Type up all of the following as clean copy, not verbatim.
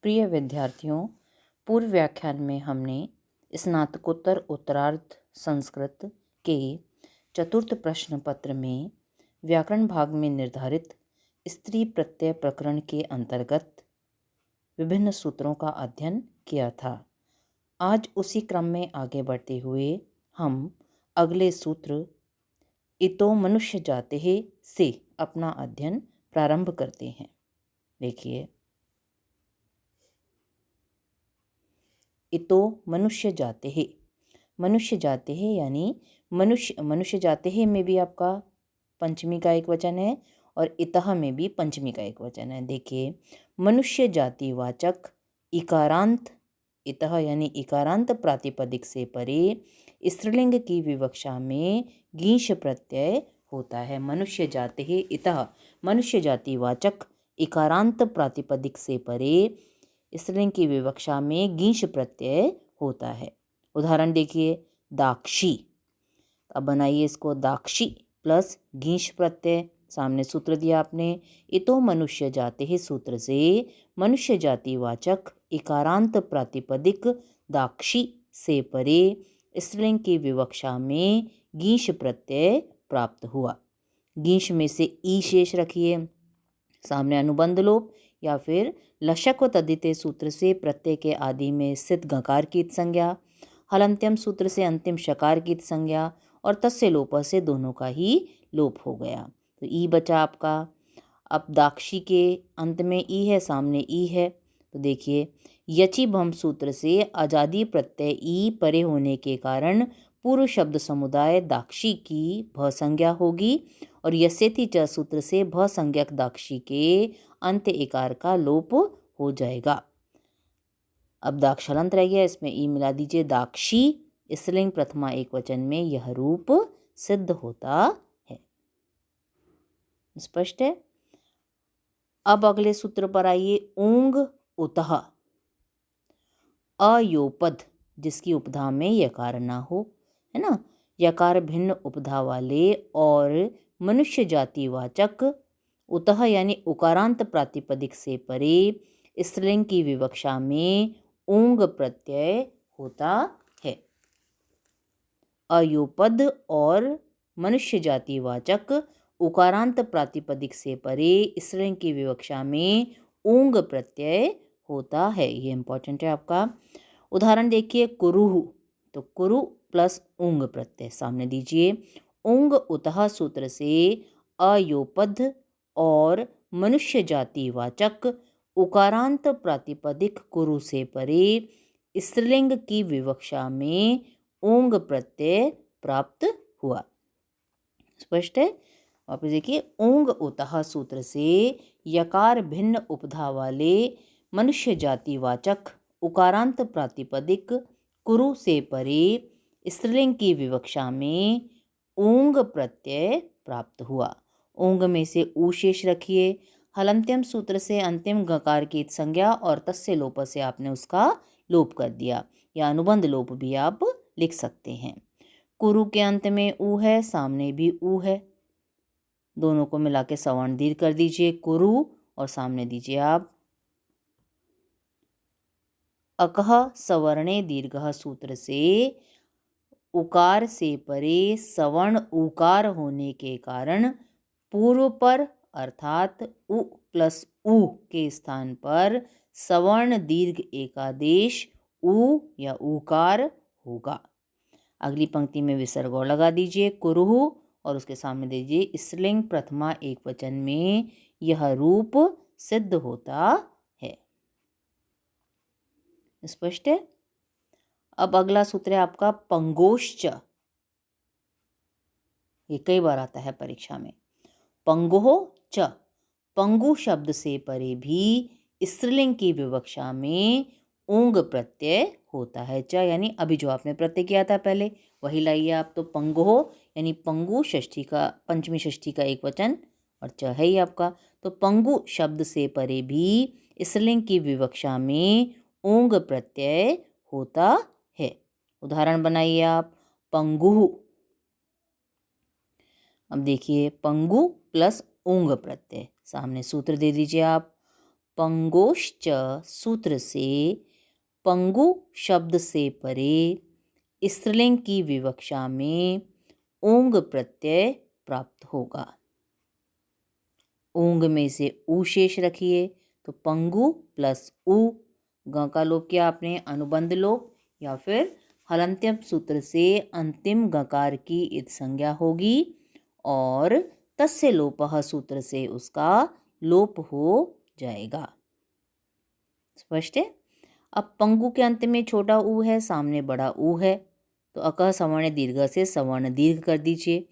प्रिय विद्यार्थियों, पूर्व व्याख्यान में हमने स्नातकोत्तर उत्तरार्ध संस्कृत के चतुर्थ प्रश्न पत्र में व्याकरण भाग में निर्धारित स्त्री प्रत्यय प्रकरण के अंतर्गत विभिन्न सूत्रों का अध्ययन किया था। आज उसी क्रम में आगे बढ़ते हुए हम अगले सूत्र इतो मनुष्य जाते से अपना अध्ययन प्रारंभ करते हैं। देखिए, इतो मनुष्य जाते हैं यानी मनुष्य जाते हैं में भी आपका पंचमी का एक वचन है और इतः में भी पंचमी का एक वचन है। देखिए, मनुष्य जाति वाचक इकारांत इतः यानी इकारांत प्रातिपदिक से परे स्त्रीलिंग की विवक्षा में गीश प्रत्यय होता है। मनुष्य जाते हैं इतः मनुष्य जाति वाचक इकारांत प्रातिपदिक से परे स्त्रीलिंग की विवक्षा में गीश प्रत्यय होता है। उदाहरण देखिए, दाक्षी। अब बनाइए इसको, दाक्षी प्लस गीश प्रत्यय। सामने सूत्र दिया आपने, इतो मनुष्य जाते हैं सूत्र से मनुष्य जाति वाचक इकारांत प्रातिपदिक दाक्षी से परे स्त्रीलिंग की विवक्षा में गीश प्रत्यय प्राप्त हुआ। गीश में से ई शेष रखिए। सामने अनुबंध लोप या फिर लशक व तद्धिते सूत्र से प्रत्यय के आदि में स्थित गकार की संज्ञा, हलंत्यम सूत्र से अंतिम शकार की संज्ञा और तस्य लोप से दोनों का ही लोप हो गया, तो ई बचा आपका। अब दाक्षी के अंत में ई है, सामने ई है, तो देखिए यचि भम सूत्र से आजादी प्रत्यय ई परे होने के कारण पूर्व शब्द समुदाय दाक्षी की भ संज्ञा होगी और यस्यति च सूत्र से भ संज्ञक दाक्षी के अंत्य इकार का लोप हो जाएगा। अब दाक्षालंत रह गया, इसमें ई मिला दीजिए। दाक्षी स्त्रीलिंग प्रथमा एक वचन में यह रूप सिद्ध होता है। स्पष्ट है। अब अगले सूत्र पर आइए, ऊंग उतः। अयोपद जिसकी उपधा में यकार ना हो, है ना, यकार भिन्न उपधा वाले और मनुष्य जाति वाचक उतः यानी उकारांत प्रातिपदिक से परे स्त्रीलिंग की विवक्षा में ऊंग प्रत्यय होता है। अयोपद और मनुष्य जाति वाचक उकारांत प्रातिपदिक से परे स्त्रीलिंग की विवक्षा में ऊंग प्रत्यय होता है। ये इंपॉर्टेंट है आपका। उदाहरण देखिए, कुरुहु, तो कुरु प्लस ऊंग प्रत्यय सामने दीजिए। ऊंग उतः सूत्र से अयोपद और मनुष्य जाति वाचक उकारांत प्रातिपदिक कुरु से परे स्त्रीलिंग की विवक्षा में ऊंग प्रत्यय प्राप्त हुआ। स्पष्ट है। वापस देखिए, ऊंग उतः सूत्र से यकार भिन्न उपधा वाले मनुष्य जाति वाचक उकारांत प्रातिपदिक कुरु से परे स्त्रीलिंग की विवक्षा में ऊंग प्रत्यय प्राप्त हुआ। ऊंग में से ऊ शेष रखिए। हलंत्यम सूत्र से अंतिम गकार की संज्ञा और तस्य लोप से आपने उसका लोप कर दिया, या अनुबंध लोप भी आप लिख सकते हैं। कुरु के अंत में ऊ है, सामने भी ऊ है, दोनों को मिला के सवर्ण दीर्घ कर दीजिए, कुरु, और सामने दीजिए आप अकह सवर्णे दीर्घ सूत्र से उकार से परे सवर्ण उकार होने के कारण पूर्व पर अर्थात उ प्लस उ के स्थान पर सवर्ण दीर्घ एकादेश उ या उकार होगा। अगली पंक्ति में विसर्ग और लगा दीजिए, कुरुहु, और उसके सामने दीजिए स्त्रीलिंग प्रथमा एक वचन में यह रूप सिद्ध होता है। स्पष्ट है। अब अगला सूत्र है आपका पंगोश्च। ये कई बार आता है परीक्षा में। पंगोह च, पंगु शब्द से परे भी स्त्रीलिंग की विवक्षा में ऊंग प्रत्यय होता है। च यानी अभी जो आपने प्रत्यय किया था पहले वही लाइए आप। तो पंगोह यानी पंगु षष्ठी का, पंचमी षष्ठी का एक वचन, और च है ही आपका। तो पंगु शब्द से परे भी स्त्रीलिंग की विवक्षा में ऊंग प्रत्यय होता है। उदाहरण बनाइए आप, पंगुहु। अब देखिए, पंगु प्लस ऊंग प्रत्यय, सामने सूत्र दे दीजिए आप। पंगोश्च सूत्र से पंगु शब्द से परे स्त्रीलिंग की विवक्षा में ऊंग प्रत्यय प्राप्त होगा। ऊंग में से ऊ शेष रखिए तो पंगु प्लस ऊ, ग का लोप किया आपने अनुबंध लोप, या फिर हलंत्यम सूत्र से अंतिम गकार की इत संज्ञा होगी और तस्य लोपः सूत्र से उसका लोप हो जाएगा। स्पष्ट है। अब पंगु के अंत में छोटा ऊ है, सामने बड़ा ऊ है, तो अकह सवर्ण दीर्घ से सवर्ण दीर्घ कर दीजिए।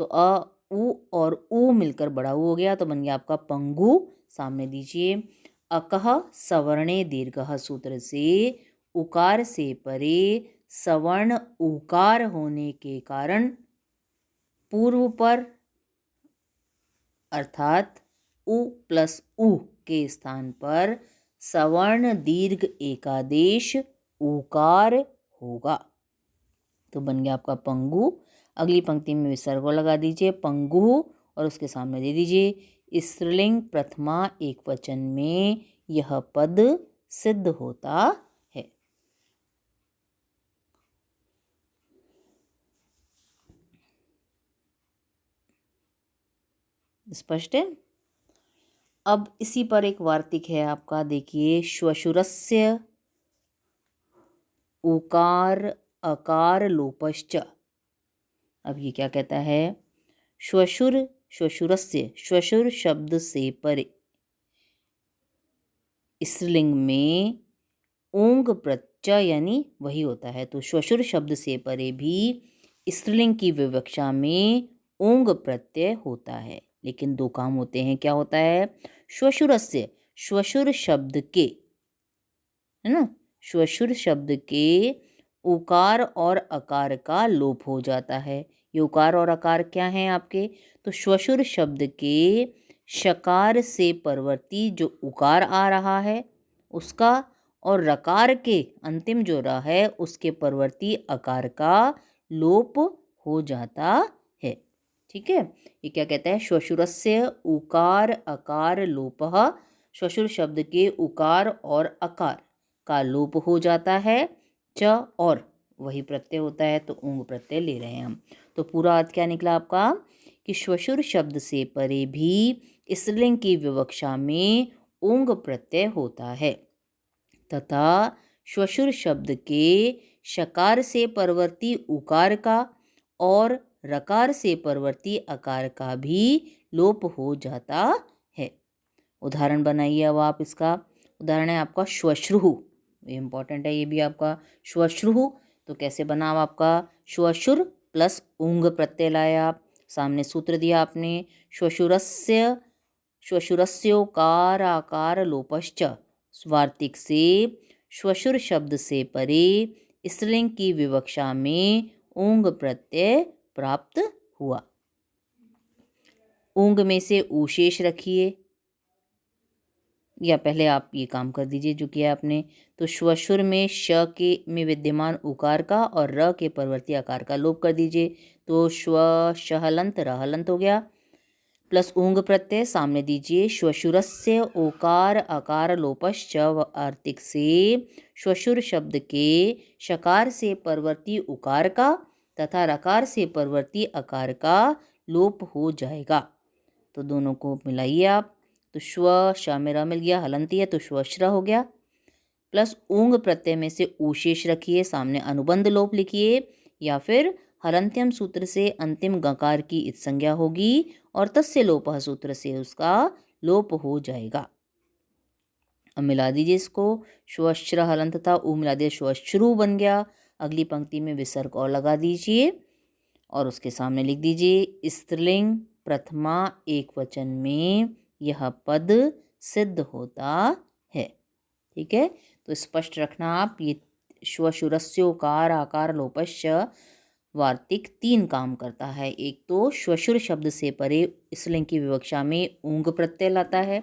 तो अ ऊ और ऊ मिलकर बड़ा ऊ हो गया, तो बन गया आपका पंगु। सामने दीजिए अकह सवर्णे दीर्घ सूत्र से उकार से परे सवर्ण उकार होने के कारण पूर्व पर अर्थात उ प्लस उ के स्थान पर सवर्ण दीर्घ एकादेश उकार होगा। तो बन गया आपका पंगु। अगली पंक्ति में विसर्ग लगा दीजिए पंगु और उसके सामने दे दीजिए स्त्रीलिंग प्रथमा एक वचन में यह पद सिद्ध होता है। स्पष्ट है। अब इसी पर एक वार्तिक है आपका, देखिए श्वशुरस्य उकार अकार लोपश्च। अब ये क्या कहता है, श्वशुर श्वशुरस्य, श्वशुर शब्द से परे स्त्रीलिंग में ऊंग प्रत्यय यानी वही होता है, तो श्वशुर शब्द से परे भी स्त्रीलिंग की विवक्षा में ऊंग प्रत्यय होता है, लेकिन दो काम होते हैं। क्या होता है, श्वशुरस्य, श्वशुर शब्द के, है ना, श्वशुर शब्द के उकार और अकार का लोप हो जाता है। ये उकार और अकार क्या हैं आपके, तो श्वशुर शब्द के शकार से परवर्ती जो उकार आ रहा है उसका, और रकार के अंतिम जो र है उसके परवर्ती अकार का लोप हो जाता है। ठीक है। ये क्या कहता है, श्वशुरस्य उकार अकार लोपः, श्वशुर शब्द के उकार और अकार का लोप हो जाता है। च और वही प्रत्यय होता है, तो ऊंग प्रत्यय ले रहे हैं हम। तो पूरा अर्थ क्या निकला आपका कि श्वशुर शब्द से परे भी स्त्रीलिंग की विवक्षा में ऊंग प्रत्यय होता है तथा श्वशुर शब्द के शकार से परवर्ती उकार का और रकार से परवर्ती अकार का भी लोप हो जाता है। उदाहरण बनाइए अब आप इसका। उदाहरण है आपका श्वश्रु, ये इंपॉर्टेंट है ये भी आपका। श्वश्रु तो कैसे बना आपका, श्वशुर प्लस ऊंग प्रत्यय लाया आप, सामने सूत्र दिया आपने श्वशुरस्य, श्वशुरस्योकार आकार लोपश्च, वार्तिक से श्वशुर शब्द से परे स्त्रीलिंग की विवक्षा में ऊंग प्रत्यय प्राप्त हुआ। ऊंग में से ऊ शेष रखिए, या पहले आप ये काम कर दीजिए जो किया आपने। तो श्वशुर में श के में विद्यमान उकार का और र के परवर्ती आकार का लोप कर दीजिए, तो श्व शहलंत रहलंत हो गया, प्लस ऊंग प्रत्यय सामने दीजिए श्वशुरस्य ओकार अकार लोपश्च, आर्तिक से श्वशुर शब्द के शकार से परवर्ती उकार का तथा रकार से परवर्ती अकार का लोप हो जाएगा। तो दोनों को मिलाइए आप, तो श्व श में र मिल गया, हलंती है तो श्वश्र हो गया, प्लस ऊंग प्रत्यय में से ऊ शेष रखिए, सामने अनुबंध लोप लिखिए, या फिर हलंत्यम सूत्र से अंतिम गकार की इत संज्ञा होगी और तस्य लोपः सूत्र से उसका लोप हो जाएगा। अब मिला दीजिए इसको, श्वश्र हलंत था, ऊ मिला दिया श्वश्रु बन गया। अगली पंक्ति में विसर्ग और लगा दीजिए और उसके सामने लिख दीजिए स्त्रीलिंग प्रथमा एक वचन में यह पद सिद्ध होता है। ठीक है, तो स्पष्ट रखना आप, ये श्वशुरस्योकार आकार लोपश्च वार्तिक तीन काम करता है। एक तो श्वशुर शब्द से परे स्त्रीलिंग की विवक्षा में ऊंग प्रत्यय लाता है,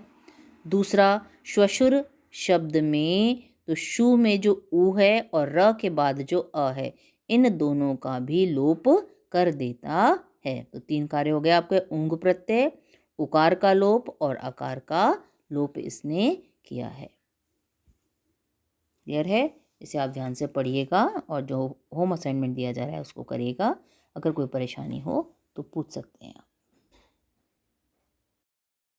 दूसरा श्वशुर शब्द में तो शु में जो ऊ है और र के बाद जो अ है इन दोनों का भी लोप कर देता है। तो तीन कार्य हो गया आपके, ऊंग प्रत्यय, उकार का लोप और आकार का लोप इसने किया है। क्लियर है? इसे आप ध्यान से पढ़िएगा और जो होम असाइनमेंट दिया जा रहा है उसको करिएगा। अगर कोई परेशानी हो तो पूछ सकते हैं आप।